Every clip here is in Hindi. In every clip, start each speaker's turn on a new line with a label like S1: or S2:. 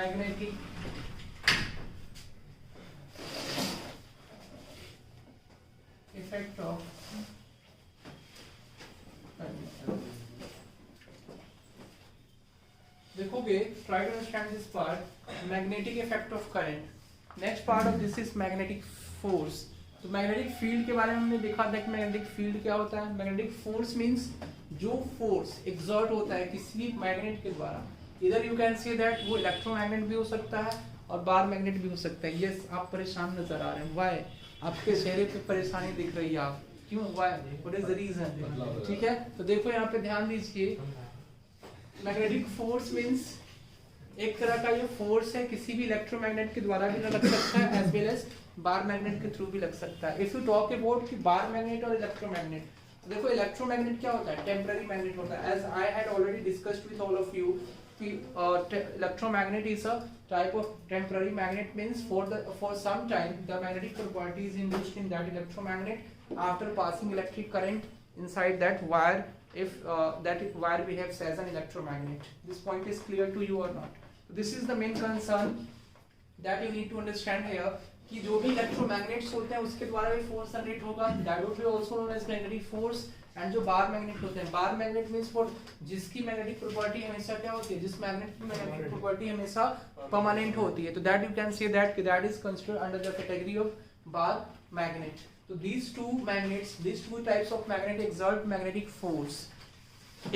S1: मैग्नेटिक इफेक्ट ऑफ देखोगे, try to understand this part, magnetic effect of current. Next part of this is magnetic force. तो मैग्नेटिक फील्ड के बारे में हमने देखा था कि मैग्नेटिक फील्ड क्या होता है. मैग्नेटिक फोर्स मींस जो फोर्स एग्जर्ट होता है किसी भी मैग्नेट के द्वारा. इधर यू कैन से दैट वो इलेक्ट्रोमैग्नेट भी हो सकता है और बार मैग्नेट भी हो सकता है. यस, आप परेशान नजर आ रहे हैं. व्हाई? आपके चेहरे पे परेशानी दिख रही है. आप क्यों? Why? What is the reason? ठीक है, तो देखो यहाँ पे ध्यान दीजिए. मैग्नेटिक फोर्स मींस एक तरह का ये फोर्स है, किसी भी इलेक्ट्रोमैग्नेट के द्वारा भी लग सकता है as well as bar magnet के थ्रू भी लग सकता है. इफ यू टॉक अबाउट कि बार मैग्नेट और इलेक्ट्रोमैग्नेट, तो देखो इलेक्ट्रोमैग्नेट क्या होता है? टेम्पररी मैग्नेट होता है. As I had already discussed with all of you कि electromagnet is a type of temporary magnet, means for some time the magnetic property is induced in that electromagnet after passing electric current inside that wire, if that wire behaves as an electromagnet. This point is clear to you or not? So this is the main concern that you need to understand here कि जो भी इलेक्ट्रोमैग्नेट्स होते हैं उसके द्वारा भी फोर्स जनरेट होगा. That would be also known as magnetic force. And जो बार मैग्नेट होते हैं, बार मैग्नेट मींस फॉर जिसकी मैग्नेटिक प्रॉपर्टी हमेशा क्या होती है, जिस मैग्नेट की मैग्नेटिक प्रॉपर्टी हमेशा परमानेंट होती है. तो that you can say that is considered under the category of bar magnet. तो these two types of magnet exert magnetic force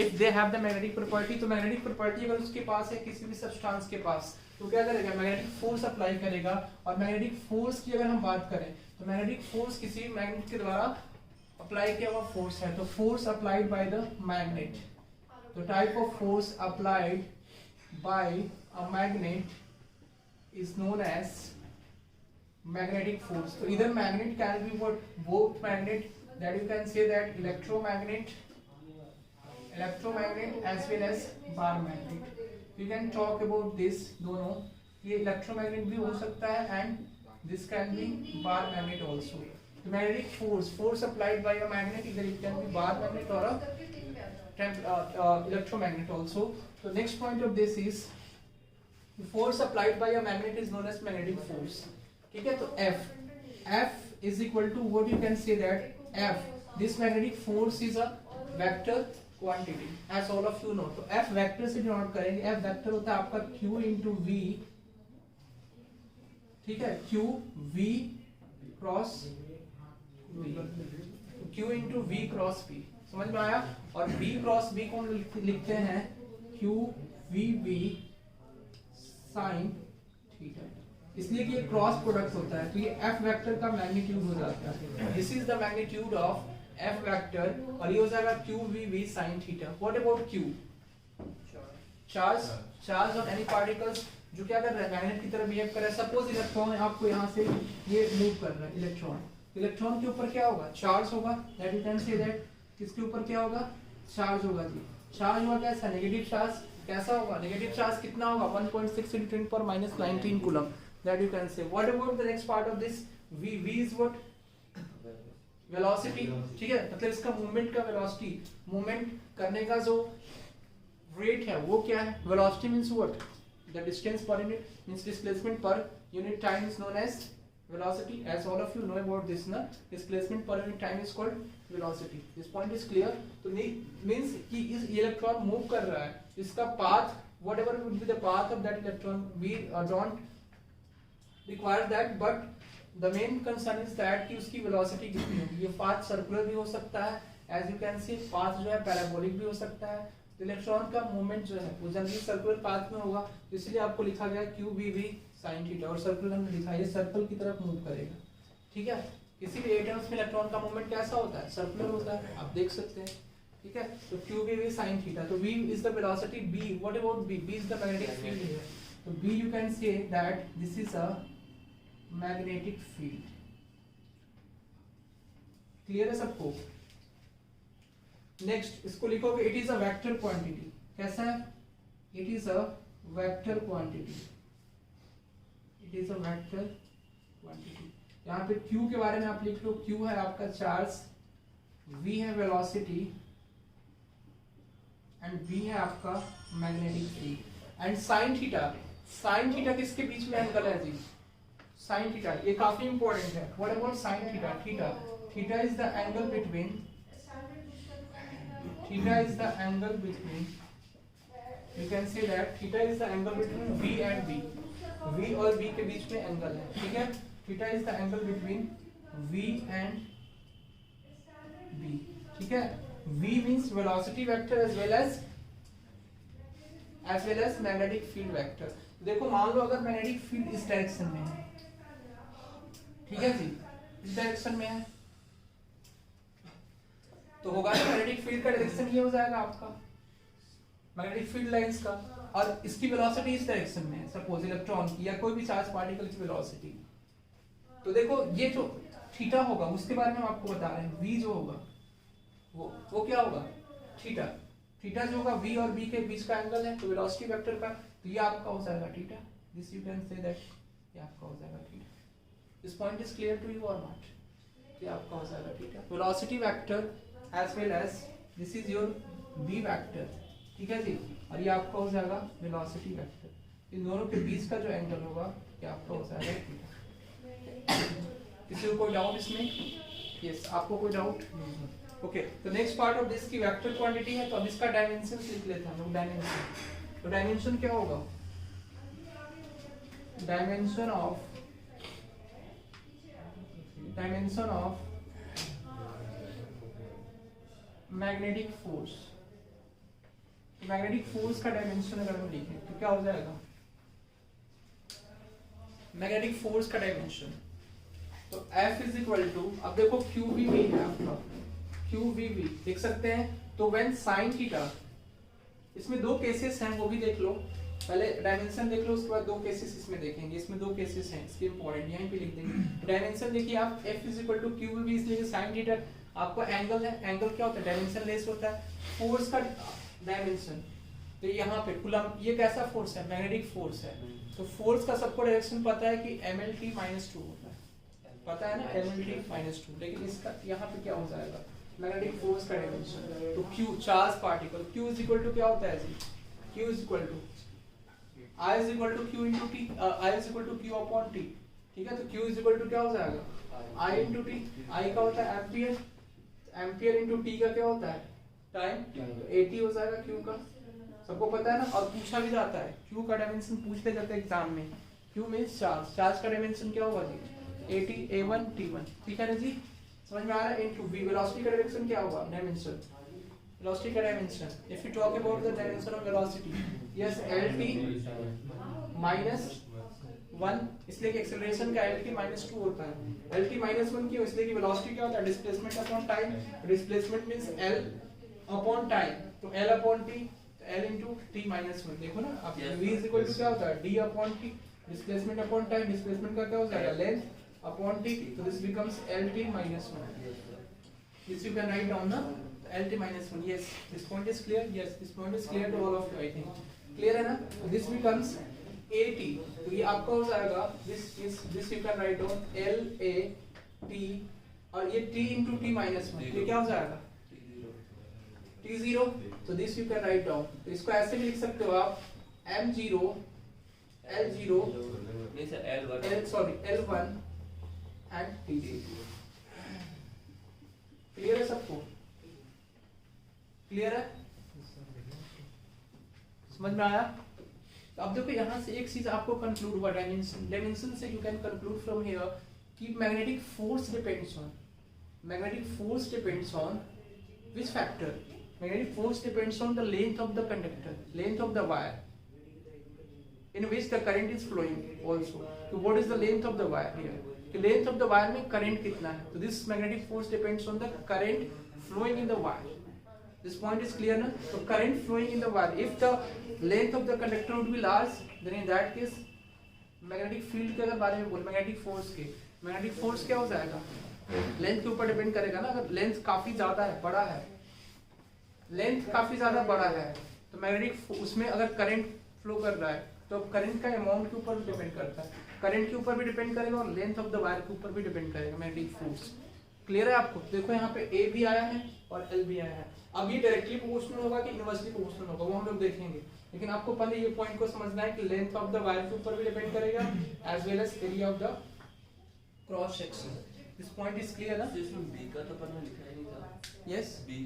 S1: if they have the magnetic property. तो मैग्नेटिक प्रॉपर्टी अगर उसके पास है किसी भी सब्सटेंस के पास, तो क्या करेगा? मैग्नेटिक फोर्स अप्लाई करेगा. और मैग्नेटिक फोर्स की अगर हम बात करें तो मैग्नेटिक फोर्स किसी भी मैग्नेट के द्वारा अप्लाई किया हुआ फोर्स है. तो force applied by the magnet, तो type of force applied by a magnet is known as magnetic force. So either magnet can be what, both magnet, that you can say that electromagnet as well as bar magnet. You can talk about this दोनों, ये electromagnet भी हो सकता है and this can be bar magnet also. The magnetic force applied by a magnet, either it can be bar magnet or a electromagnet also. So next point of this is the force applied by a magnet is known as magnetic force. ठीक है, तो F is equal to what you can say that F, this magnetic force is a vector quantity as all of you know. तो F वेक्टर से डिनोट करेंगे. F वेक्टर होता है आपका Q into V. ठीक है, Q V cross V, Q into V cross V. समझ में आया? और V cross V को लिखते हैं Q V V sin theta, इसलिए कि ये क्रॉस प्रोडक्ट होता है. तो ये F वेक्टर का मैग्नीट्यूड हो जाता है. This is the magnitude of F vector और ये हो जाएगा QVV sin theta. What about Q? Charge on any particles जो क्या कर रहा है? मैग्नेट की तरह बिहेव कर रहा है. सपोज इलेक्ट्रॉन आपको यहाँ से ये मूव कर रहा है. इलेक्ट्रॉन के ऊपर क्या होगा? चार्ज होगा. That you can say that किसके ऊपर क्या होगा? चार्ज होगा जी. चार्ज हुआ कैसा? Negative charge. कैसा होगा? नेगेटिव चार्ज कितना होगा? 1.6 × 10⁻19 coulomb. That you can say. What about the next part of this? V is what? Velocity. ठीक है, मतलब इसका मूवमेंट का वेलोसिटी, मूवमेंट करने का जो रेट है वो क्या है? Velocity means what? The distance per unit means displacement per unit time is known as velocity. As all of you know about this, na? Displacement per unit time is called velocity. This point is clear. तो means कि इस इलेक्ट्रॉन मूव कर रहा है, इसका path, whatever would be the path of that electron, we don't require that, but the main concern is that कि उसकी velocity कितनी होगी. ये path circular भी हो सकता है, as you can see path जो है parabolic भी हो सकता है. इलेक्ट्रॉन का मूवमेंट जो है वो जनरली सर्कुलर पाथ में होगा, इसलिए आपको लिखा गया QVV sin थीटा. और सर्कुलर हमने लिखा है सर्कल की तरफ मूव करेगा. ठीक है, किसी भी एटम्स में इलेक्ट्रॉन का मूवमेंट कैसा होता है? सर्कुलर होता है, आप देख सकते हैं. ठीक है, तो QVV sin थीटा. तो V is the velocity. B, what about B? B is the magnetic field here. तो B you can say that this is a magnetic field. Clear है सबको? नेक्स्ट इसको लिखोगे, it is a vector quantity. कैसा है? It is a vector quantity. It is a vector quantity. यहाँ पे Q के बारे में आप लिख लो. Q है आपका चार्ज, V है वेलोसिटी एंड B है आपका magnetic field. And sine theta, sine theta किसके बीच में एंगल है जी? साइन थीटा, ये काफी इंपॉर्टेंट है। What about sine theta? Theta is the angle between, theta is the angle between, you can say that theta is the angle between V and B, V और B के बीच में एंगल है, ठीक है। Theta is the angle between V and B, ठीक है। V means velocity vector as well as magnetic field vector. देखो मान लो अगर मैग्नेटिक फील्ड इस डायरेक्शन में है, ठीक है जी, इस डायरेक्शन में है, तो होगा मैग्नेटिक फील्ड का डायरेक्शन ये हो जाएगा आपका मैग्नेटिक फील्ड लाइंस का, और इसकी वेलोसिटी इस डायरेक्शन में है, सपोज इलेक्ट्रॉन की या कोई भी चार्ज पार्टिकल की वेलोसिटी। तो देखो ये जो थीटा होगा उसके बारे में हम आपको बता रहे हैं, v जो होगा वो क्या होगा? थीटा। थीटा जो होगा v और b के बीच का एंगल है, तो वेलोसिटी वेक्टर का, तो ये आपका हो जाएगा theta. This you can say that ये आपका हो जाएगा theta. This point is clear to you और नॉट? ये आपका हो जाएगा theta, velocity vector as well as this is your b vector, ठीक है जी, और ये आपका हो जाएगा वेलोसिटी वेक्टर। इन दोनों के बीच का जो एंगल होगा ये आपका हो जाएगा थीटा। किसी को कोई डाउट इसमें? यस, आपको कोई डाउट? ओके, तो नेक्स्ट पार्ट ऑफ दिस की वेक्टर क्वांटिटी है, तो अब इसका डायमेंशन लिख लेते हैं हम लोग। डायमेंशन, तो डायमेंशन क्या होगा? Dimension of magnetic force. Magnetic force का डायमेंशन अगर हम लिखें तो क्या हो जाएगा? मैग्नेटिक फोर्स का डायमेंशन, तो F इज इक्वल टू, अब देखो QVV है आपका, QVV देख सकते हैं। तो व्हेन साइन थीटा, इसमें दो केसेस हैं वो भी देख लो, पहले डायमेंशन देख लो, उसके बाद दो केसेस इसमें देखेंगे। इसमें दो केसेस हैं, इसके इंपॉर्टेंट यहीं पे लिख देंगे। डायमेंशन देखिए आप, F is equal to QVV, इसलिए साइन थीटा आपका एंगल है। एंगल क्या होता है? डायमेंशन लेस होता है। फोर्स का डायमेंशन, तो यहाँ पे कूलम, ये कैसा फोर्स है? मैग्नेटिक फोर्स है। तो फोर्स का सबको डायरेक्शन पता है कि MLT-2 होता है, पता है ना, MLT-2, लेकिन इसका यहाँ पे क्या हो जाएगा? मैग्नेटिक फोर्स का डायमेंशन। तो Q charge particle, Q is equal to क्या होता है जी? Q is equal to I is equal to Q into T, I is equal to Q upon T, ठीक है। तो Q इज इक्वल टू क्या हो जाएगा? I इंटू T, I का होता है एम्पियर, एम्पियर इंटू T का क्या होता है? टाइम, तो 80 हो जाएगा Q का, सबको पता है ना। और पूछा भी जाता है, Q का डायमेंशन पूछ ले जाते हैं एग्जाम में। Q मींस चार्ज, चार्ज का डायमेंशन क्या होगा जी? 80 A1 T1, ठीक है ना जी, समझ में आ रहा है। इनटू V, वेलोसिटी का डायरेक्शन क्या होगा? डायमेंशन, वेलोसिटी का dimension. If you talk about the dimension of velocity, yes, LT minus 1, इसलिए कि एक्सेलरेशन का LT-2 होता है। LT-1 क्यों? इसलिए कि वेलोसिटी क्या होता है? Displacement upon time, displacement means L upon time, तो L अपॉन T, तो L इंटू T-1। देखो ना अब V इज इक्वल टू क्या होता है? D upon T, displacement upon time, displacement का क्या हो जाएगा? लेंथ अपॉन T, तो this becomes LT-1। This you can write down ना, LT-1। Yes, this point is clear? Yes, this point is clear to all of you, I think clear है ना। तो दिस बिकम्स AT, तो ये आपका हो जाएगा, this you can write down LAT, और ये T इंटू T-1, ये क्या हो जाएगा? T0, तो this you can write down. तो इसको ऐसे भी लिख सकते हो आप, M0 L0 L1 and T0। Clear है सबको? क्लियर है? समझ में आया? तो अब देखो यहाँ से एक चीज आपको कंक्लूड हुआ, डायमेंशन से you can conclude from here कि magnetic force depends on which factor? Magnetic force depends on the length of the conductor, length of the wire in which the current is flowing also. So what is the length of the wire here? The length of the wire में current कितना है? So this magnetic force depends on the current flowing in the wire. This point is clear ना? So current flowing in the wire. If the length of the conductor would be large, then in that case magnetic field के अगर बारे में बोल, magnetic force के, magnetic force क्या हो जाएगा? लेंथ के ऊपर डिपेंड करेगा ना। अगर लेंथ काफी ज्यादा है, बड़ा है, लेंथ काफी ज्यादा बड़ा है, तो मैग्नेटिक उसमें अगर करंट फ्लो कर रहा है तो करंट का अमाउंट के ऊपर भी डिपेंड करता है, करंट के ऊपर भी डिपेंड करेगा और लेंथ ऑफ द वायर के ऊपर भी डिपेंड करेगा मैग्नेटिक फोर्स। क्लियर है आपको? देखो यहाँ पे ए भी आया है और एल भी आया है। अब ये डायरेक्टली प्रोपोर्शनल होगा कि इनवर्सली प्रोपोर्शनल होगा वो हम लोग देखेंगे, लेकिन आपको पहले ये पॉइंट को समझना है कि लेंथ ऑफ द वायर के ऊपर भी डिपेंड करेगा as well as area of the cross section. This point is clear ना?
S2: इसमें बी का तो पता लिखा ही नहीं था।
S1: यस,
S2: बी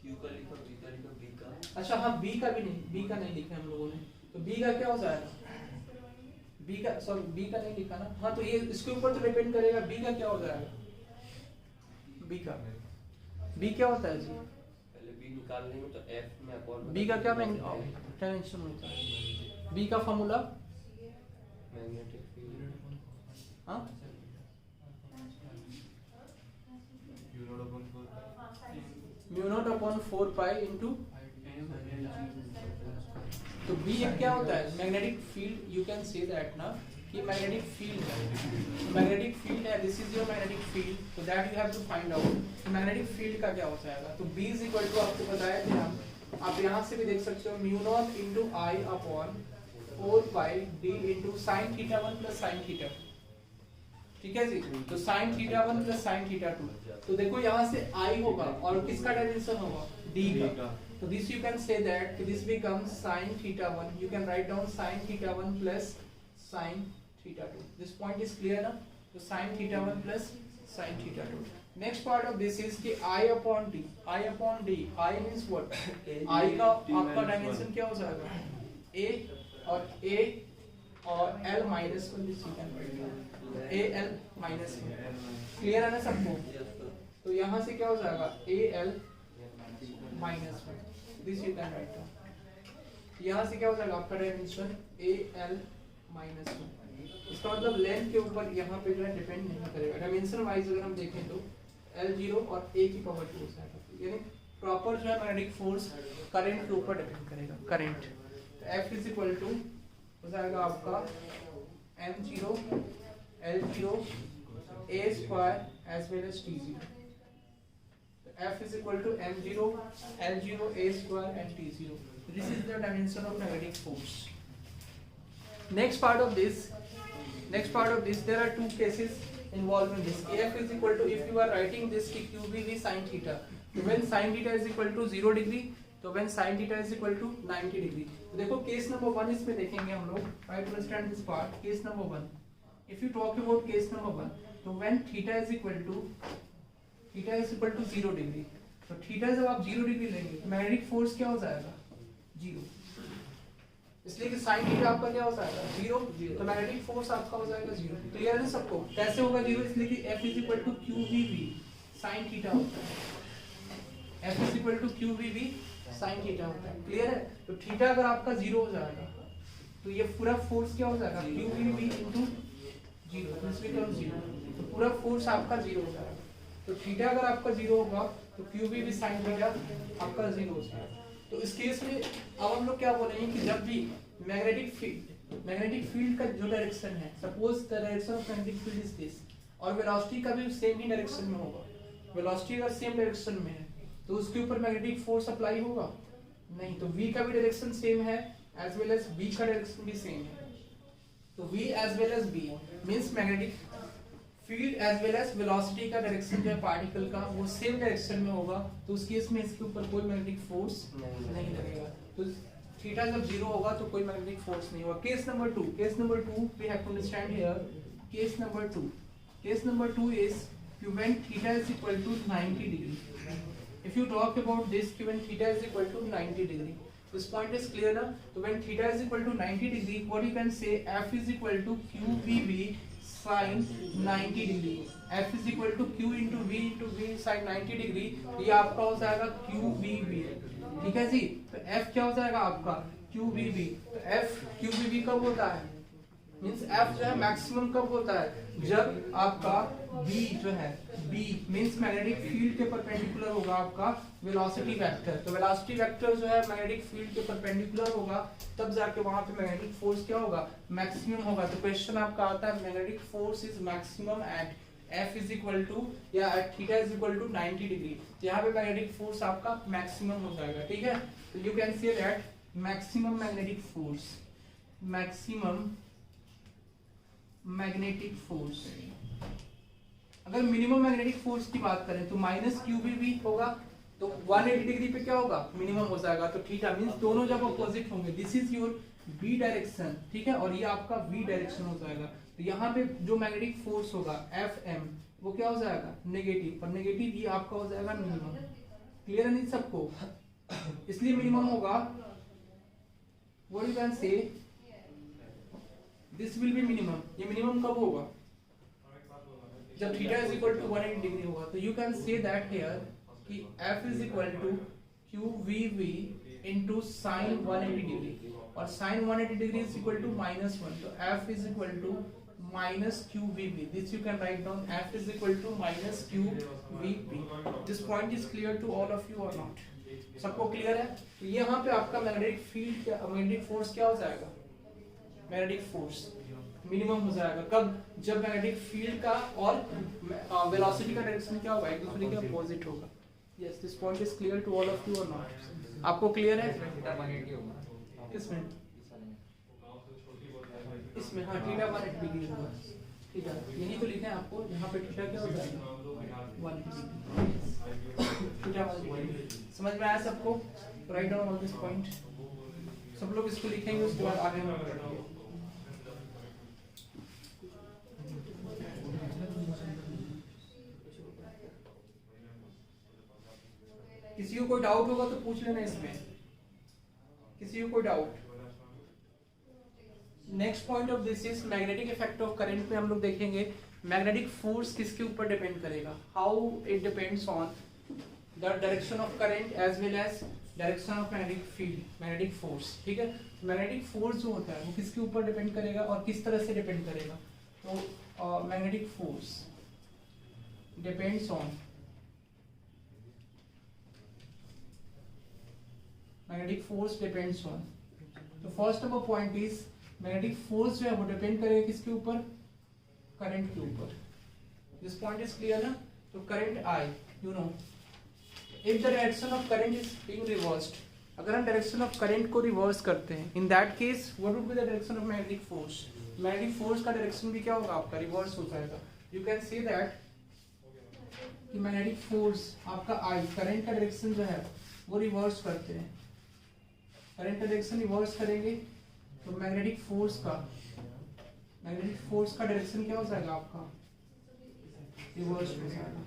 S2: क्यू का लिखा, बी का लिखा, बी का।
S1: अच्छा हाँ, बी का भी नहीं, बी का नहीं लिखा हम लोगों ने, तो बी का क्या हो जाएगा? बी का, सॉरी बी का नहीं लिखा ना, हाँ तो ये इसके ऊपर तो डिपेंड करेगा, बी का क्या हो जाएगा? बी का, बी क्या होता है जी?
S2: पहले बी निकालने में तो एफ में अपॉन
S1: बी का क्या टेंशन होता है? बी का फॉर्मूला
S2: मैग्नेटिक फील्ड,
S1: हाँ mu naught upon 4 pi into, तो बी क्या होता है? Magnetic field, you can say that ना कि मैग्नेटिक फील्ड है, मैग्नेटिक फील्ड है, this is your magnetic field, तो that you have to find out magnetic field का क्या हो जाएगा। तो बी इज इक्वल टू, आपको बताया थे हम, आप यहाँ से भी देख सकते हो, mu naught into I upon 4 pi D into sin θ1 plus sin θ2, ठीक है जी। तो sin θ1 प्लस sin θ2, तो देखो यहाँ से I होगा और किसका डायमेंशन होगा? D का, तो this you can say that this becomes sin θ1, you can write down sin θ1 plus sin θ2, this point is clear ना? तो sin θ1 plus sin θ2, next part of this is कि I upon D, I upon D, I means what? I का आपका डायमेंशन क्या हो जाएगा? A और A और L minus 1, this you can write down A L minus 1, clear है ना सबको? तो यहाँ से क्या हो जाएगा? A L minus 1, this you can write down। यहाँ से क्या हो जाएगा आपका डायमेंशन? A L minus 1, इसका मतलब लेंथ के ऊपर यहाँ पे जो है डिपेंड नहीं करेगा। डायमेंशन वाइज अगर हम देखें तो L0 और A की पावर 2 हो जाएगा, यानी प्रॉपर जो है मैग्नेटिक फोर्स करंट के ऊपर डिपेंड करेगा, करंट। तो F इज इक्वल टू हो जाएगा आपका m0 L0 A square as well as T0, तो F is equal to m0 L0 A square and T0, this is the dimension of magnetic force। next part of this there are two cases involved in this। F is equal to, if you are writing this कि QBV sin theta, तो when sin theta is equal to 0 degree, तो when sin theta is equal to 90 degree। तो देखो केस नंबर 1 इसमें देखेंगे हम लोग, try to understand this part। Case number 1, if you talk about case number 1, तो when theta is equal to 0 degree, तो थीटा जब आप 0 डिग्री लेंगे तो मैग्नेटिक फोर्स क्या हो जाएगा? 0, इसलिए कि sin थीटा आपका क्या हो जाएगा? 0, तो मैग्नेटिक फोर्स आपका हो जाएगा 0। क्लियर है सबको? कैसे होगा 0? इसलिए कि F is equal to QVV sin theta होता है, F is equal to QVV sin theta होता है। क्लियर है? तो थीटा अगर आपका 0 हो जाएगा तो ये पूरा फोर्स क्या हो जाएगा? QVV इनटू 0, दिस बिकम्स 0, तो पूरा फोर्स आपका 0 हो जाएगा। तो थीटा अगर आपका 0 होगा तो QV भी sin थीटा आपका 0 हो जाएगा। तो इस केस में अब हम लोग क्या बोलेंगे कि जब भी मैग्नेटिक फील्ड का जो डायरेक्शन है, suppose the direction of magnetic field is this, और वेलोसिटी का भी सेम ही डायरेक्शन में होगा, वेलोसिटी अगर सेम डायरेक्शन में है तो उसके ऊपर मैग्नेटिक फोर्स अप्लाई होगा नहीं, तो V का भी डायरेक्शन सेम है एज वेल एज B का डायरेक्शन भी सेम है, तो V as well as B means magnetic field as well as velocity का डायरेक्शन जो है पार्टिकल का वो सेम डायरेक्शन में होगा, तो उस केस में इसके ऊपर कोई मैग्नेटिक फोर्स नहीं लगेगा। तो थीटा जब 0 होगा तो कोई मैग्नेटिक फोर्स नहीं होगा। Case number 2 we have to understand here. Case number 2 is when theta is equal to 90 degree, if you talk about this when theta is equal to 90 degree, this point is clear na? So when theta is equal to 90 degree, what you can say, F is equal to QVV sin 90 degree, F is equal to Q into V sin 90 degree, ये आपका हो जाएगा QVV, ठीक है जी। तो F क्या हो जाएगा आपका? QVV। तो F QVV कब होता है? मींस F जो है मैक्सिमम कब होता है? जब आपका B जो है, B मींस मैग्नेटिक फील्ड के परपेंडिकुलर होगा आपका वेलोसिटी वेक्टर। तो वेलोसिटी वेक्टर जो है मैग्नेटिक फील्ड के परपेंडिकुलर होगा, तब जाके वहां पे मैग्नेटिक फोर्स क्या होगा? मैक्सिमम होगा। तो क्वेश्चन आपका आता है magnetic force is maximum at F is equal to या at theta is equal to 90 degree. यहाँ पे मैग्नेटिक फोर्स आपका मैक्सिमम हो जाएगा, ठीक है। तो you can say that maximum magnetic force, maximum magnetic force अगर मिनिमम मैग्नेटिक फोर्स की बात करें तो माइनस क्यू भी होगा, तो 180 डिग्री पे क्या होगा, मिनिमम हो जाएगा। तो थीटा मींस दोनों जब अपोजिट होंगे, this is your B direction, ठीक है, और ये आपका वी डायरेक्शन हो जाएगा। तो यहाँ पे जो मैग्नेटिक फोर्स होगा एफ एम वो क्या हो जाएगा, नेगेटिव, और नेगेटिव ये आपका हो जाएगा मिनिमम। क्लियर है नहीं सबको? इसलिए मिनिमम होगा, what you can say this will be minimum. ये मिनिमम कब होगा, जब theta is equal to 180 degree होगा। तो you can say that here कि f is equal to QVV into sin 180 degree, और sin 180 degree is equal to -1, तो f is equal to minus QVB. This you can write down, f is equal to minus QVB. This point is clear to all of you or not? सबको क्लियर है? तो यहाँ पे आपका मैग्नेटिक फील्ड क्या, मैग्नेटिक फोर्स क्या हो जाएगा, मैग्नेटिक फोर्स मिनिमम हो जाएगा कब, जब मैग्नेटिक फील्ड का और वेलोसिटी का डायरेक्शन क्या होगा, एक दूसरे के अपोजिट होगा। Yes, this point is clear to all of you और नॉट? आपको क्लियर है? किसमें? इसमें हाँ, थीटा 180 डिग्री होगा। ठीक है, यही तो लिखना है आपको, यहाँ पे थीटा क्या होता है 180 डिग्री, थीटा 180 डिग्री। समझ में आया सबको? Right down all this point, सब लोग इसको लिखेंगे, उसके बाद आगे हम पढ़ेंगे। किसी को कोई डाउट होगा तो पूछ लेना इसमें, किसी को कोई doubt? Next point of this is magnetic effect of current में हम लोग देखेंगे मैग्नेटिक फोर्स किसके ऊपर डिपेंड करेगा, how it depends on the direction of current as well as direction of magnetic field, magnetic force. ठीक है, मैग्नेटिक फोर्स जो होता है वो किसके ऊपर डिपेंड करेगा और किस तरह से डिपेंड करेगा। तो magnetic force depends on magnetic force depends on, तो first of a point is magnetic force जो है वो डिपेंड करेगा किसके ऊपर, करंट के ऊपर। दिस पॉइंट इज क्लियर ना? तो current I, you know, if the direction of current is being reversed, अगर हम डायरेक्शन ऑफ करंट को रिवर्स करते हैं, in that case what would be the direction of magnetic force, magnetic force का डायरेक्शन भी क्या होगा आपका, रिवर्स हो जाएगा। यू कैन से दैट कि मैग्नेटिक फोर्स आपका आई, करंट का डायरेक्शन जो है वो रिवर्स करते हैं, करंट का डायरेक्शन रिवर्स करेंगे तो मैग्नेटिक फोर्स का डायरेक्शन क्या हो जाएगा आपका, रिवर्स हो जाएगा।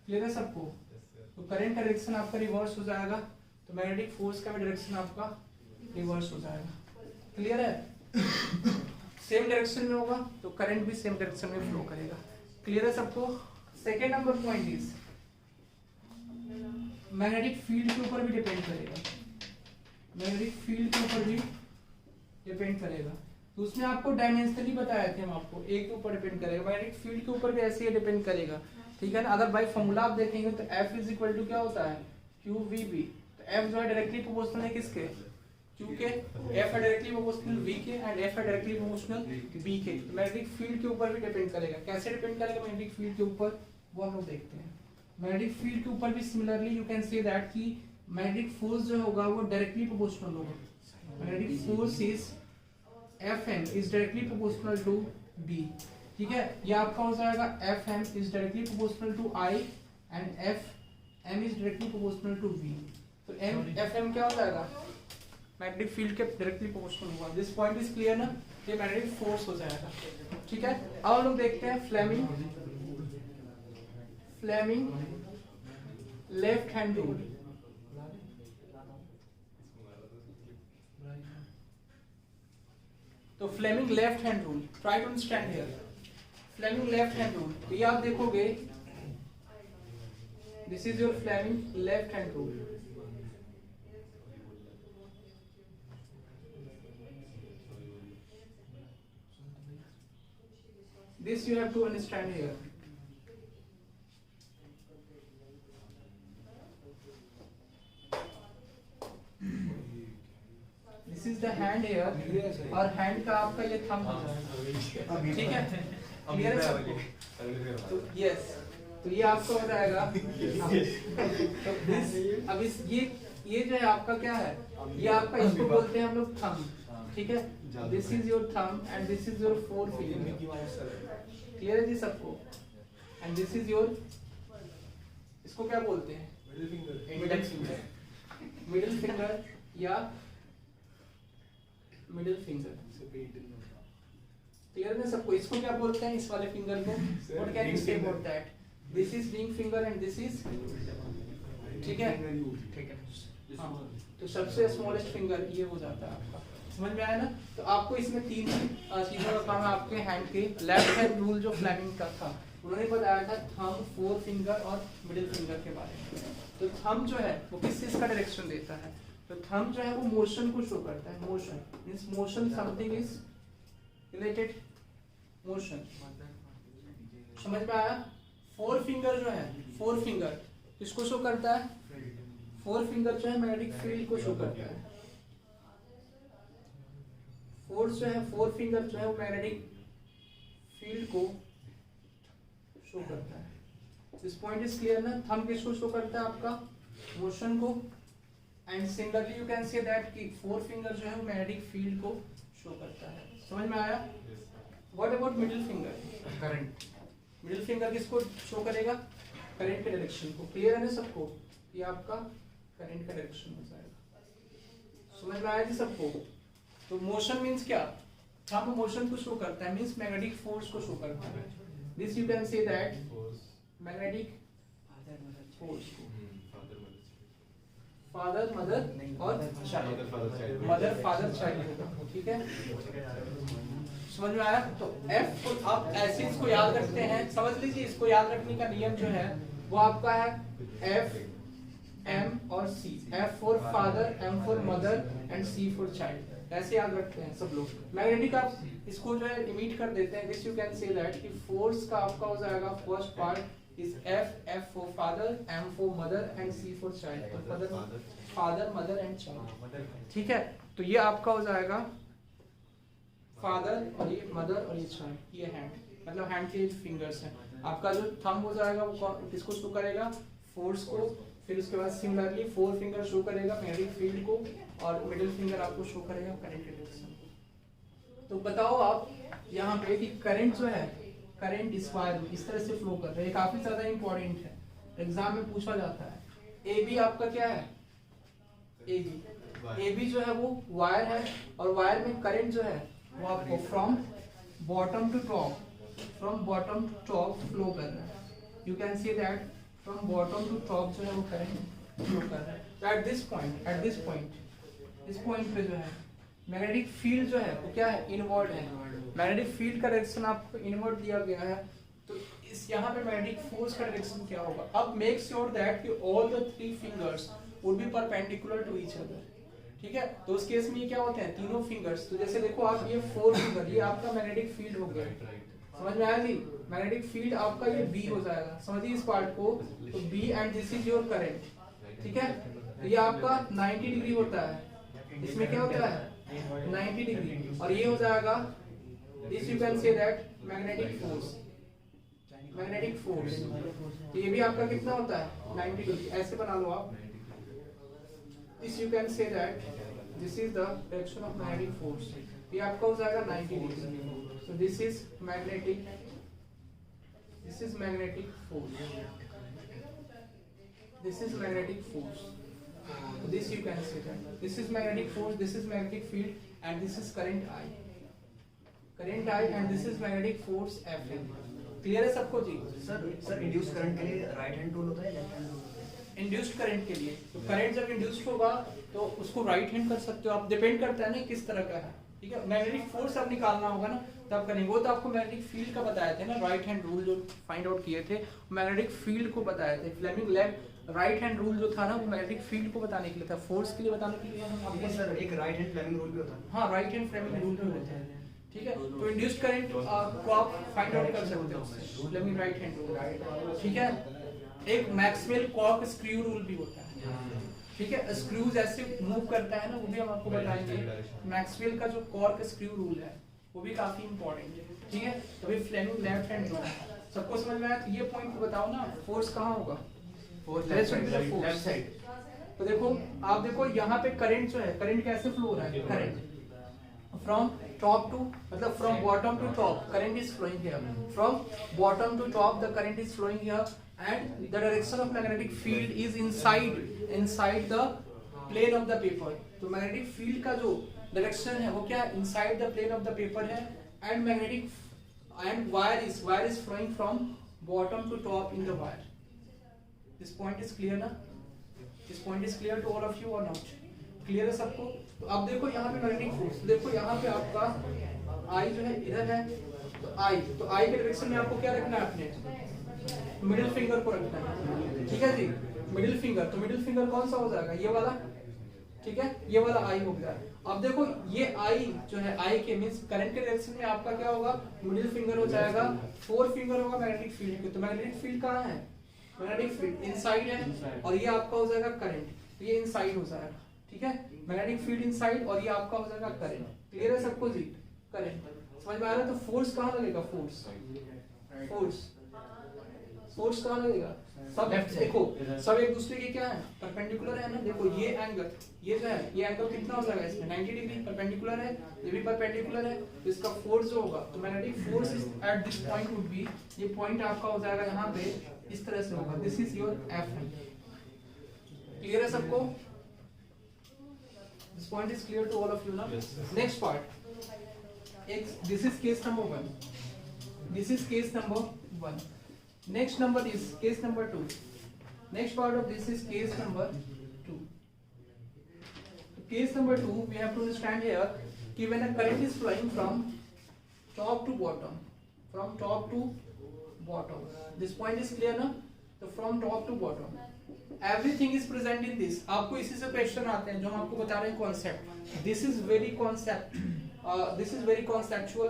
S1: क्लियर है सबको? तो करंट का डायरेक्शन आपका रिवर्स हो जाएगा, तो मैग्नेटिक फोर्स का भी डायरेक्शन आपका रिवर्स हो जाएगा। क्लियर है? सेम डायरेक्शन में होगा तो करंट भी सेम डायरेक्शन में फ्लो करेगा। क्लियर है सबको? Second number point is magnetic field के ऊपर भी डिपेंड करेगा, मैग्नेटिक फील्ड के ऊपर भी डिपेंड करेगा। तो उसमें आपको डायमेंशनली बताया थे हम आपको, एक के ऊपर डिपेंड करेगा, मैग्नेटिक फील्ड के ऊपर भी ऐसे ही डिपेंड करेगा। ठीक है ना? अगर बाई फॉर्मूला आप देखेंगे तो F इज इक्वल टू क्या होता है, QVB। तो F जो है डायरेक्टली प्रोपोर्शनल है किसके, Q के, F है डायरेक्टली प्रोपोर्शनल V के, एंड F है डायरेक्टली प्रोपोर्शनल B के। तो मैग्नेटिक फील्ड के ऊपर भी डिपेंड करेगा। कैसे डिपेंड करेगा मैग्नेटिक फील्ड के ऊपर, वो हम लोग देखते हैं। मैग्नेटिक फील्ड के ऊपर भी similarly you can say that कि मैग्नेटिक फोर्स जो होगा वो डायरेक्टली प्रोपोर्शनल होगा। Magnetic force is Fm is directly proportional to B। ठीक है, ये आपका हो जाएगा Fm is directly proportional to I and Fm is directly proportional to V। तो Fm क्या हो जाएगा, मैग्नेटिक फील्ड के डायरेक्टली प्रोपोर्शनल होगा। दिस पॉइंट इज क्लियर ना? ये मैग्नेटिक फोर्स हो जाएगा। ठीक है, अब हम लोग देखते हैं फ्लेमिंग लेफ्ट हैंड रूल। तो Fleming left hand rule, try to understand here. Fleming left hand rule, तो ये आप देखोगे, this is your Fleming left hand rule. This you have to understand here. This is the hand here, और हैंड का आपका ये थंब हो जाएगा। ठीक है, क्लियर है सबको? तो यस, तो ये आपका हो जाएगा। तो दिस अब इस ये जो है आपका क्या है, ये आपका, इसको बोलते हैं हम लोग थंब। ठीक है, this is your thumb and this is your four finger. Clear है जी सबको? एंड दिस इज योर, इसको क्या बोलते हैं? इंडेक्स फिंगर, मिडिल फिंगर या मिडिल फिंगर। क्लियर है सबको? इसको क्या बोलते हैं? इस वाले फिंगर को what can you say about that? This is ring finger and this is, ठीक है, ठीक है। हाँ, तो सबसे स्मॉलेस्ट फिंगर ये हो जाता है आपका। समझ में आया ना? तो आपको इसमें तीन चीजों का काम है आपके हैंड के। लेफ्ट हैंड रूल जो फ्लेमिंग का था, उन्होंने बताया था थंब, फोर फिंगर और मिडिल फिंगर के बारे में। तो थंब जो है वो किस चीज का डायरेक्शन देता है? तो थंब जो है वो मोशन को शो करता है। Motion means motion, something is related motion. समझ में आया? फोर फिंगर जो है, फोर फिंगर किसको शो करता है? फोर फिंगर जो है मैग्नेटिक फील्ड को शो करता है। फोर्स जो है, फोर फिंगर जो है वो मैग्नेटिक फील्ड को शो करता है। दिस पॉइंट इज क्लियर ना? थंब किसको शो करता है? आपका मोशन को। And similarly you can say that कि फोर फिंगर जो है वो मैग्नेटिक फील्ड को शो करता है। समझ में आया? What about middle finger? Current. Middle finger किसको शो करेगा? करंट के डायरेक्शन को। क्लियर है ना सबको? ये आपका करंट का डायरेक्शन हो जाएगा। समझ में आया जी सबको? तो मोशन मींस क्या? थंब मोशन को शो करता है, मींस मैग्नेटिक फोर्स को शो करता है। This you can say that magnetic force को। फादर मदर और चाइल्ड, मदर फादर चाइल्ड, ठीक है? समझ में आया? तो F को आप ऐसे इसको याद रखते हैं, समझ लीजिए। इसको याद रखने का नियम जो है वो आपका है F, M और C। F for father, M for mother and C for child. ऐसे याद रखते हैं सब लोग। मैग्नेटिक आप इसको जो है इमिट कर देते हैं। This you can say that कि फोर्स का आपका हो जाएगा first part is F for father, M for mother and C for child. Father mother and child, ठीक है? तो ये आपका हो जाएगा फादर और ये मदर और ये चाइल्ड। ये हैंड, मतलब हैंड के फिंगर्स हैं। आपका जो थंब हो जाएगा वो किसको शो करेगा? फोर्स को। फिर उसके बाद सिमिलरली फोर फिंगर शो करेगा मैग्नेटिक फील्ड को, और मिडिल फिंगर आपको शो करेगा करंट डायरेक्शन को। तो बताओ आप यहाँ पे कि करंट जो है, करंट इस वायर में इस तरह से फ्लो कर रहा है। काफी ज्यादा इंपॉर्टेंट है, एग्जाम में पूछा जाता है। ए बी आपका क्या है? ए बी जो है वो वायर है, और वायर में करंट जो है वो आपको from bottom to top, from bottom to top flow कर रहा है। You can see that from bottom to top जो है वो करंट फ्लो कर रहा है। तो एट दिस पॉइंट, इस पॉइंट पे जो है मैग्नेटिक फील्ड जो है वो क्या है? इनवर्ड है। मैग्नेटिक फील्ड का डायरेक्शन आपको इनवर्ड दिया गया है। तो इस यहाँ पे मैग्नेटिक फोर्स का डायरेक्शन क्या होगा? अब मेक श्योर दैट कि all the three fingers would be perpendicular to each other, ठीक है? तो उस केस में ये क्या होते हैं? तीनों फिंगर्स। तो जैसे देखो आप, ये फोर फिंगर, ये आपका मैग्नेटिक फील्ड हो गया। समझ में आया जी? मैग्नेटिक फील्ड आपका ये B हो जाएगा। समझिए इस पार्ट को। तो B and this is your current, ठीक है? तो ये आपका 90 डिग्री होता है। इसमें क्या होता है? 90 डिग्री। और ये हो जाएगा, this you can say that magnetic force, magnetic force. तो ये भी आपका कितना होता है? 90 डिग्री। ऐसे बना लो आप। This you can say that this is the direction of magnetic force. ये आपका हो जाएगा 90 degree. So this is magnetic force. This is magnetic force. So this you can say that this is magnetic force, this is magnetic field, and this is current I. Current I and this is magnetic force F. Clear है सबको जी?
S3: सर इंड्यूस करंट के लिए राइट हैंड रूल होता है, left hand rule?
S1: Induced current के लिए तो करंट जब इंड्यूस्ड होगा तो उसको राइट हैंड कर सकते हो आप। डिपेंड करता है ना किस तरह का है, ठीक है? मैग्नेटिक फोर्स अब निकालना होगा ना तब करेंगे। वो तो आपको मैग्नेटिक फील्ड का बताए थे ना, राइट हैंड रूल जो फाइंड आउट किए थे, मैग्नेटिक फील्ड को बताए थे। Fleming left right hand rule जो था ना वो मैग्नेटिक फील्ड को बताने के लिए था, फोर्स के लिए बताने के लिए हम आपको।
S3: सर एक राइट हैंड फ्लेमिंग रूल भी होता है।
S1: हाँ, राइट हैंड फ्लेमिंग रूल भी होता है, ठीक है? तो इंड्यूस्ड करंट को आप फाइंड आउट कर सकते हो फ्लेमिंग राइट हैंड रूल, ठीक है? एक मैक्सवेल कॉर्क स्क्रू रूल भी होता है, ठीक है? स्क्रूज ऐसे मूव करता है ना, वो भी हम आपको बताएंगे। मैक्सवेल का जो कॉर्क स्क्रू रूल है वो भी काफी इंपॉर्टेंट है, ठीक है? तो अभी फ्लेमिंग लेफ्ट हैंड रूल सबको समझ में आया? तो ये पॉइंट बताओ ना, फोर्स कहाँ होगा? Force left side. तो देखो आप देखो यहाँ पे करंट जो है, करंट कैसे फ्लो हो रहा है? करंट from top to मतलब from bottom to top current is flowing here, from bottom to top the current is flowing here, and the direction of magnetic field is inside the plane of the paper. तो magnetic field का जो डायरेक्शन है वो क्या inside the plane of the paper है, and wire is flowing from bottom to top in the wire. This point is clear ना? This point is clear to all of you or not? Clear है सबको? तो अब देखो यहाँ पे मैग्नेटिक फोर्स, देखो यहाँ पे आपका आई जो है इधर है, तो आई के डायरेक्शन में आपको क्या रखना है, अपने मिडिल फिंगर को रखना है, ठीक है जी, मिडिल फिंगर। तो मिडिल फिंगर कौन सा हो जाएगा, ये वाला, ठीक है, ये वाला आई हो गया। अब देखो ये आई जो है, आई के मींस करंट के डायरेक्शन में आपका क्या होगा, मिडिल फिंगर हो जाएगा, फोर फिंगर होगा मैग्नेटिक फील्ड के। तो मैग्नेटिक फील्ड कहाँ है, मैग्नेटिक फील्ड इनसाइड है, और ये आपका हो जाएगा करंट, तो ये इनसाइड हो जाएगा, ठीक है, मैग्नेटिक फील्ड इनसाइड, और ये आपका हो जाएगा करंट। क्लियर है सबको जी, करंट समझ में आ रहा है? तो फोर्स कहाँ लगेगा, फोर्स कहाँ लगेगा, सब देखो सब एक दूसरे के क्या है, परपेंडिकुलर है ना। देखो ये एंगल, ये जो है ये एंगल कितना हो जाएगा इसमें, 90 डिग्री परपेंडिकुलर है, ये भी परपेंडिकुलर है, तो इसका फोर्स जो होगा, तो magnetic force at this point would be, ये पॉइंट आपका हो जाएगा यहाँ पे इस तरह से होगा, this is your F. Clear है सबको? This point is clear to all of you now. Yes, yes. Next part. This is case number 1. This is case number 1. Next number is case number 2. Next part of this is case number 2. Case number 2, we have to understand here कि when a current is flowing from top to bottom, this point is clear ना? तो from top to bottom. Everything is present in this. आपको इसी से क्वेश्चन आते हैं जो हम आपको बता रहे हैं concept. This is very conceptual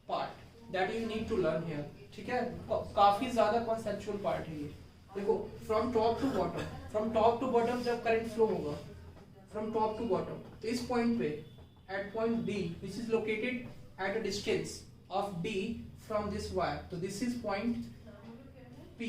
S1: part that you need to learn here, ठीक है, काफी ज्यादा कॉन्सेप्चुअल पार्ट है ये। देखो फ्रॉम टॉप टू बॉटम जब करंट फ्लो होगा फ्रॉम टॉप टू बॉटम, तो इस पॉइंट पे at point D which is located at a distance of D from this wire, तो this is point P.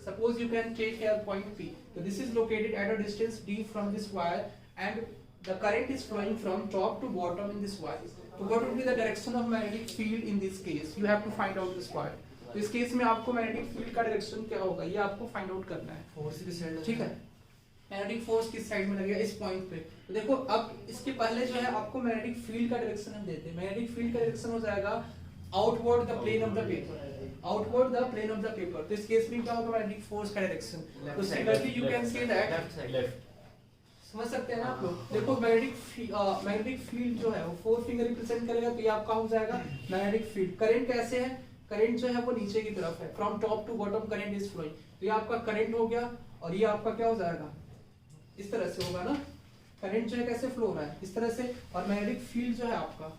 S1: Suppose you can take here point P. So this is located at a distance d from this wire, and the current is flowing from top to bottom in this wire. So what would be the direction of magnetic field in this case? You have to find out this part. तो इस केस में आपको मैग्नेटिक फील्ड का डायरेक्शन क्या होगा, ये आपको फाइंड आउट करना है।
S3: फोर्स किस साइड,
S1: ठीक है, मैग्नेटिक फोर्स किस साइड में लगेगा, इस पॉइंट पे। तो देखो अब इसके पहले जो है आपको मैग्नेटिक फील्ड का डायरेक्शन हम देते हैं। मैग्नेटिक फील्ड का डायरेक्शन हो जाएगा outward the plane of the paper, outward the plane of the paper. तो इस केस में क्या होगा, मैग्नेटिक फोर्स का डायरेक्शन, तो similarly you can say that left. समझ सकते हैं ना आप लोग? देखो मैग्नेटिक फील्ड जो है वो फोर फिंगर रिप्रेजेंट करेगा, तो ये आपका हो जाएगा मैग्नेटिक फील्ड। करंट कैसे है, करंट जो है वो नीचे की तरफ है, from top to bottom current is flowing, तो ये आपका करंट हो गया, और ये आपका क्या हो जाएगा, इस तरह से होगा ना। करंट जो है कैसे फ्लो हो रहा है, इस तरह से, और मैग्नेटिक फील्ड जो है आपका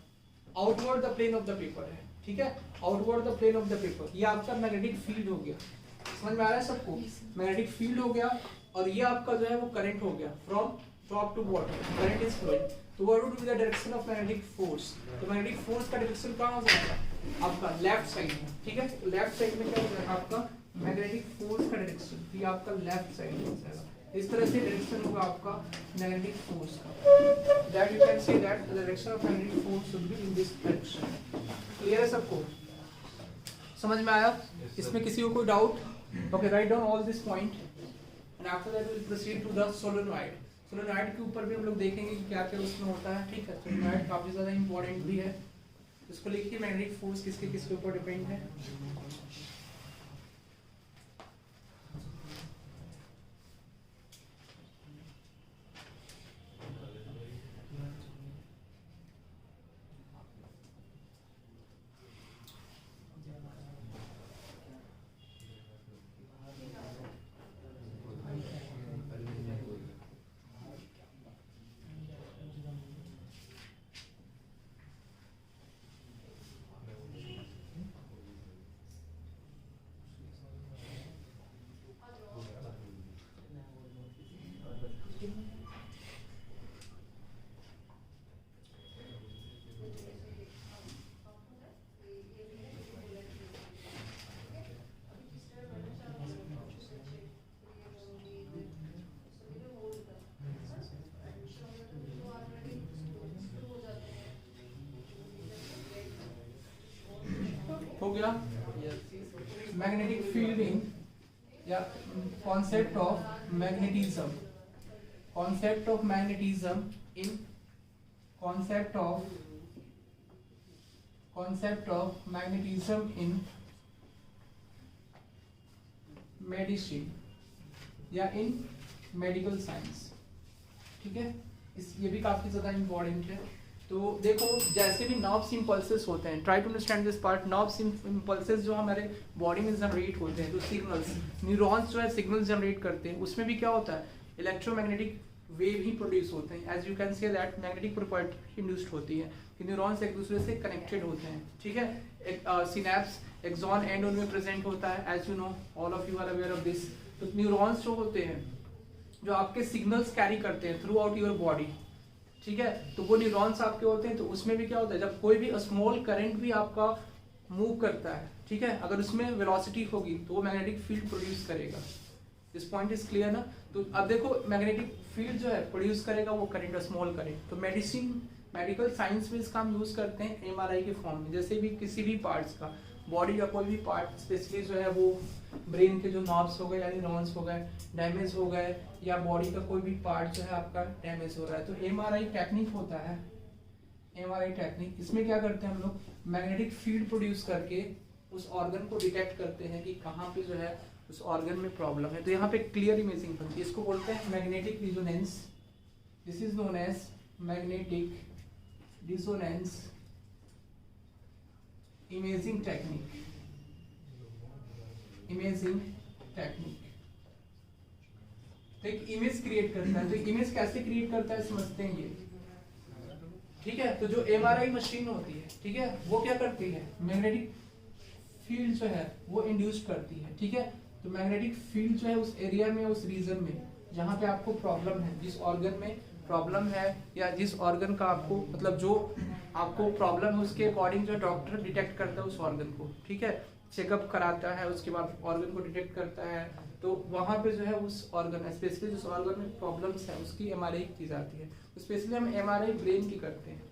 S1: outward the plane of the paper है, ठीक है, outward the plane of the paper, ये आपका मैग्नेटिक फील्ड हो गया। समझ में आ रहा है सबको? मैग्नेटिक फील्ड हो गया, और ये आपका जो है वो करंट हो गया, from top to bottom current is flowing. तो what would be the direction of magnetic force? तो मैग्नेटिक फोर्स का डायरेक्शन कहाँ हो जाएगा, आपका लेफ्ट साइड में, ठीक है। लेफ्ट साइड में क्या हो जाएगा आपका मैग्नेटिक फोर्स का डायरेक्शन, ये आपका लेफ्ट साइड में हो जाएगा। इस तरह से डायरेक्शन होगा आपका मैग्नेटिक फोर्स का, that you can say that the direction of magnetic force should be in this direction. Clear है सबको? समझ में आया? इसमें किसी को कोई doubt? Okay, right down all this point, and after that we will proceed to the solenoid. Solenoid के ऊपर भी हम लोग देखेंगे कि क्या क्या उसमें होता है, ठीक है। सोलेनॉइड काफी ज्यादा इंपॉर्टेंट भी है, इसको लिखिए मैग्नेटिक फोर्स किसके किसके ऊपर डिपेंड है। हो गया मैग्नेटिक फील्ड इन या concept of magnetism, concept of magnetism in concept of magnetism in medicine या in medical science, ठीक है। ये भी काफी ज्यादा इम्पोर्टेंट है। तो देखो जैसे भी नर्व्स इम्पल्सेस होते हैं, try to understand this part, nerves impulses जो हमारे बॉडी में जनरेट होते हैं, तो सिग्नल्स, न्यूरॉन्स जो है सिग्नल जनरेट करते हैं, उसमें भी क्या होता है, इलेक्ट्रोमैग्नेटिक वेव ही प्रोड्यूस होते हैं। As you can say that magnetic property induced होती है कि न्यूरॉन्स एक दूसरे से कनेक्टेड होते हैं, ठीक है। एक सिनैप्स एक्सॉन एंड उनमें प्रेजेंट होता है, as you know, all of you are aware of this. तो न्यूरॉन्स जो होते हैं जो आपके सिग्नल्स कैरी करते हैं थ्रू आउट योर बॉडी, ठीक है, तो वो न्यूरॉन्स आपके होते हैं। तो उसमें भी क्या होता है, जब कोई भी स्मॉल करंट भी आपका मूव करता है, ठीक है, अगर उसमें वेलोसिटी होगी तो वो मैग्नेटिक फील्ड प्रोड्यूस करेगा। दिस पॉइंट इज क्लियर ना। तो अब देखो मैग्नेटिक फील्ड जो है प्रोड्यूस करेगा वो करंट, स्मॉल करंट। तो मेडिकल साइंस में इसका हम यूज करते हैं एमआरआई के फॉर्म में। जैसे भी किसी भी पार्ट्स का, बॉडी का कोई भी पार्ट स्पेशली जो है वो ब्रेन के जो नर्व्स हो गए यानी न्यूरॉन्स हो गए डैमेज हो गए, या बॉडी का कोई भी पार्ट जो है आपका डैमेज हो रहा है, तो एमआरआई टेक्निक होता है, एमआरआई टेक्निक। इसमें क्या करते हैं हम लोग, मैग्नेटिक फील्ड प्रोड्यूस करके उस ऑर्गन को डिटेक्ट करते हैं कि कहाँ पे जो है उस ऑर्गन में प्रॉब्लम है। तो यहाँ पे क्लियर इमेजिंग बनती है, इसको बोलते हैं magnetic resonance. This is known as magnetic resonance imaging technique, imaging technique. तो एक इमेज क्रिएट करता है। तो इमेज कैसे क्रिएट करता है समझते हैं ये, ठीक है। तो जो एमआरआई मशीन होती है, ठीक है, वो क्या करती है, मैग्नेटिक फील्ड जो है वो इंड्यूस करती है, ठीक है। तो मैग्नेटिक फील्ड जो है उस एरिया में, उस रीजन में जहाँ पे आपको प्रॉब्लम है, जिस ऑर्गन में प्रॉब्लम है या जिस ऑर्गन का आपको मतलब जो आपको प्रॉब्लम है उसके अकॉर्डिंग जो डॉक्टर डिटेक्ट करता है उस ऑर्गन को, ठीक है, चेकअप कराता है, उसके बाद ऑर्गन को डिटेक्ट करता है। तो वहाँ पे जो है उस ऑर्गन स्पेशली जिस ऑर्गन में प्रॉब्लम्स है उसकी एमआरआई की जाती है। तो स्पेशली हम एमआरआई ब्रेन की करते हैं,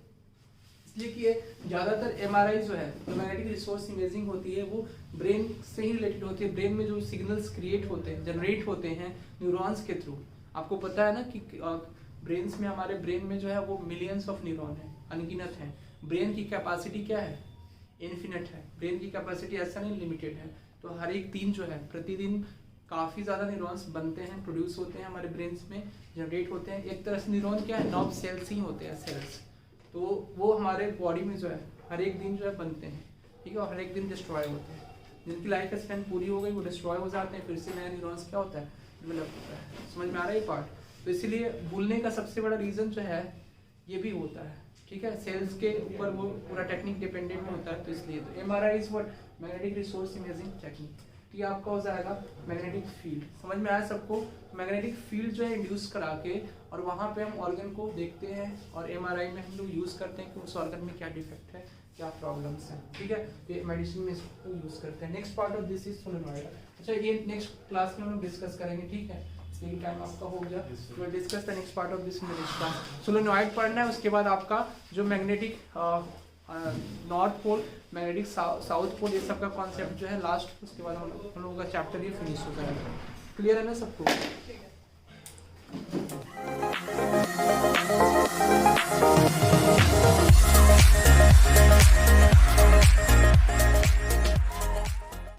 S1: इसलिए कि ये ज़्यादातर एमआरआई जो है जो मैग्नेटिक रिसोर्स इमेजिंग होती है वो ब्रेन से ही रिलेटेड होती है। ब्रेन में जो सिग्नल्स क्रिएट होते हैं, जनरेट होते हैं न्यूरॉन्स के थ्रू। आपको पता है ना कि ब्रेन्स में, हमारे ब्रेन में जो है वो मिलियंस ऑफ न्यूरॉन है, अनगिनत है। ब्रेन की कैपेसिटी क्या है, इन्फिनिट है। ब्रेन की कैपेसिटी ऐसा नहीं लिमिटेड है। तो हर एक दिन जो है प्रतिदिन काफ़ी ज़्यादा न्यूरॉन्स बनते हैं, प्रोड्यूस होते हैं हमारे ब्रेन्स में, जनरेट होते हैं। एक तरह से न्यूरॉन क्या है, नर्व सेल्स ही होते हैं, सेल्स। तो वो हमारे बॉडी में जो है हर एक दिन जो है बनते हैं, ठीक है, और हर एक दिन डिस्ट्रॉय होते हैं। जिनकी लाइफ स्पैन पूरी हो गई वो डिस्ट्रॉय हो जाते हैं, फिर से नया न्यूरॉन्स क्या होता है, डेवलप होता है। समझ में आ रहा है ये पार्ट। तो इसीलिए भूलने का सबसे बड़ा रीज़न जो है ये भी होता है, ठीक है, सेल्स के ऊपर वो पूरा टेक्निक डिपेंडेंट होता है। तो इसलिए तो MRI is what, magnetic resource imaging technique. तो ये आपका हो जाएगा मैग्नेटिक फील्ड। समझ में आया सबको। मैग्नेटिक फील्ड जो है इंड्यूस करा के और वहाँ पे हम ऑर्गन को देखते हैं और एमआरआई में हम लोग यूज़ करते हैं कि उस ऑर्गन में क्या डिफेक्ट है, क्या प्रॉब्लम्स हैं, ठीक है। ये मेडिसिन में इसको यूज़ करते हैं। Next part of this is solenoid. अच्छा, ये नेक्स्ट क्लास में हम लोग डिस्कस करेंगे, ठीक है, इसलिए टाइम आपका हो गया। तो discuss the next part of this next class. Solenoid पढ़ना है, उसके बाद आपका जो magnetic north pole, magnetic south pole, ये सब का कॉन्सेप्ट जो है लास्ट, उसके बाद हम लोगों का चैप्टर ये फिनिश हो जाएगा। क्लियर है ना सबको?